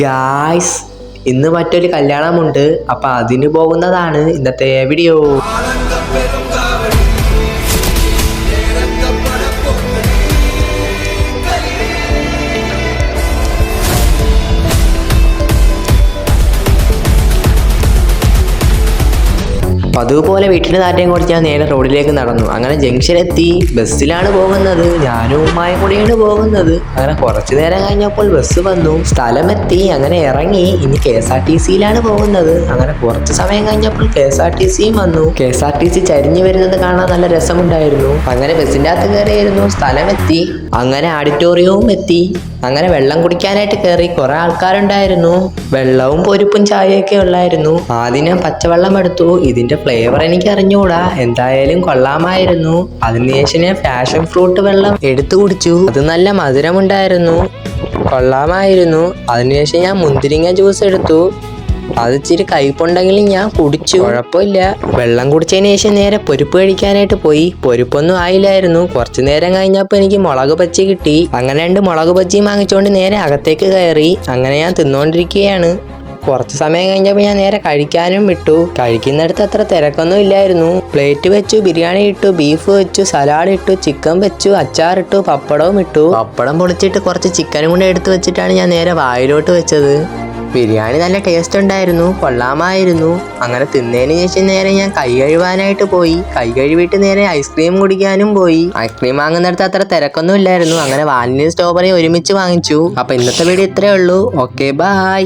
Guys, ഇന്ന് മറ്റൊരു കല്യാണമുണ്ട്. അപ്പൊ അതിന് പോകുന്നതാണ് ഇന്നത്തെ വീഡിയോ. അതുപോലെ വീട്ടിൻ്റെ താറ്റയും കൊടുത്ത് ഞാൻ നേരെ റോഡിലേക്ക് നടന്നു. അങ്ങനെ ജംഗ്ഷനെത്തി. ബസ്സിലാണ് പോകുന്നത്. ഞാനും ഉമ്മായും കൂടിയാണ് പോകുന്നത്. അങ്ങനെ കുറച്ചു നേരം കഴിഞ്ഞപ്പോൾ ബസ് വന്നു. സ്ഥലമെത്തി. അങ്ങനെ ഇറങ്ങി. ഇനി KSRTCയിലാണ് പോകുന്നത്. അങ്ങനെ കുറച്ച് സമയം കഴിഞ്ഞപ്പോൾ KSRTCയും വന്നു. KSRTC ചരിഞ്ഞു വരുന്നത് കാണാൻ നല്ല രസമുണ്ടായിരുന്നു. അങ്ങനെ ബസ്സിൻ്റെ അകത്ത് കയറിയിരുന്നു. സ്ഥലമെത്തി. അങ്ങനെ ഓഡിറ്റോറിയവും എത്തി. അങ്ങനെ വെള്ളം കുടിക്കാനായിട്ട് കയറി. കുറെ ആൾക്കാരുണ്ടായിരുന്നു. വെള്ളവും പൊരിപ്പും ചായയൊക്കെ ഉള്ളായിരുന്നു. ആദ്യം ഞാൻ പച്ചവെള്ളം എടുത്തു. ഇതിന്റെ ഫ്ലേവർ എനിക്ക് അറിഞ്ഞുകൂടാ, എന്തായാലും കൊള്ളാമായിരുന്നു. അതിനുശേഷം ഞാൻ പാഷൻ ഫ്രൂട്ട് വെള്ളം എടുത്തു കുടിച്ചു. അത് നല്ല മധുരമുണ്ടായിരുന്നു, കൊള്ളാമായിരുന്നു. അതിനുശേഷം ഞാൻ മുന്തിരിങ്ങ ജ്യൂസ് എടുത്തു. അത് ഇച്ചിരി കയ്പുണ്ടെങ്കിലും ഞാൻ കുടിച്ചു, കുഴപ്പമില്ല. വെള്ളം കുടിച്ചതിന് ശേഷം നേരെ പൊരിപ്പ് കഴിക്കാനായിട്ട് പോയി. പൊരിപ്പൊന്നും ആയില്ലായിരുന്നു. കുറച്ചു നേരം കഴിഞ്ഞപ്പോൾ എനിക്ക് മുളക് ബജ്ജി കിട്ടി. അങ്ങനെ 2 മുളക് ബജ്ജി വാങ്ങിച്ചുകൊണ്ട് നേരെ അകത്തേക്ക് കയറി. അങ്ങനെ ഞാൻ തിന്നുകൊണ്ടിരിക്കുകയാണ്. കുറച്ച് സമയം കഴിഞ്ഞപ്പോൾ ഞാൻ നേരെ കഴിക്കാനും വിട്ടു. കഴിക്കുന്നിടത്ത് അത്ര തിരക്കൊന്നും ഇല്ലായിരുന്നു. പ്ലേറ്റ് വെച്ചു, ബിരിയാണി ഇട്ടു, ബീഫ് വെച്ചു, സലാഡ് ഇട്ടു, ചിക്കൻ വെച്ചു, അച്ചാറിട്ടു, പപ്പടവും ഇട്ടു. പപ്പടം പൊളിച്ചിട്ട് കുറച്ച് ചിക്കനും കൂടെ എടുത്ത് വെച്ചിട്ടാണ് ഞാൻ നേരെ വായിലോട്ട് വെച്ചത്. ബിരിയാണി നല്ല ടേസ്റ്റ് ഉണ്ടായിരുന്നു, കൊള്ളാമായിരുന്നു. അങ്ങനെ തിന്നതിന് ശേഷം നേരെ ഞാൻ കൈ കഴുകാനായിട്ട് പോയി. കൈ കഴുകിയിട്ട് നേരെ ഐസ്ക്രീം കുടിക്കാനും പോയി. ഐസ്ക്രീം വാങ്ങുന്നിടത്ത് അത്ര തിരക്കൊന്നും ഇല്ലായിരുന്നു. അങ്ങനെ വാനിലയും സ്ട്രോബെറിയും ഒരുമിച്ച് വാങ്ങിച്ചു. അപ്പൊ ഇന്നത്തെ വീഡിയോ ഇത്രയേ ഉള്ളൂ. Okay, by.